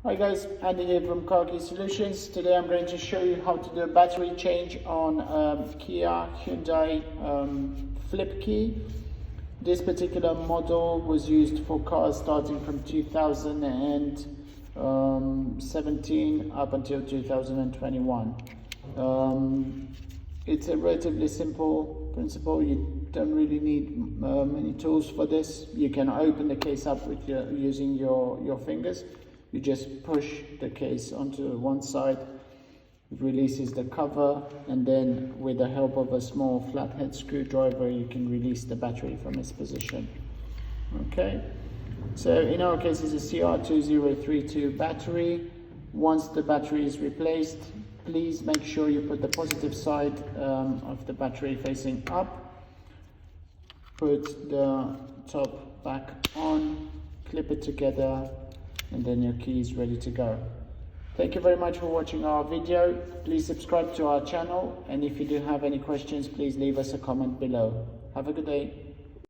Hi guys, Andy here from Car Key Solutions. Today I'm going to show you how to do a battery change on Kia Hyundai flip key. This particular model was used for cars starting from 2017 up until 2021. It's a relatively simple principle. You don't really need many tools for this. You can open the case up with using your fingers. You just push the case onto one side, it releases the cover, and then with the help of a small flathead screwdriver you can release the battery from its position. Okay, so in our case it's a CR2032 battery. Once the battery is replaced, please make sure you put the positive side of the battery facing up, put the top back on, clip it together, and then your key is ready to go. Thank you very much for watching our video. Please subscribe to our channel, and if you do have any questions, please leave us a comment below. Have a good day.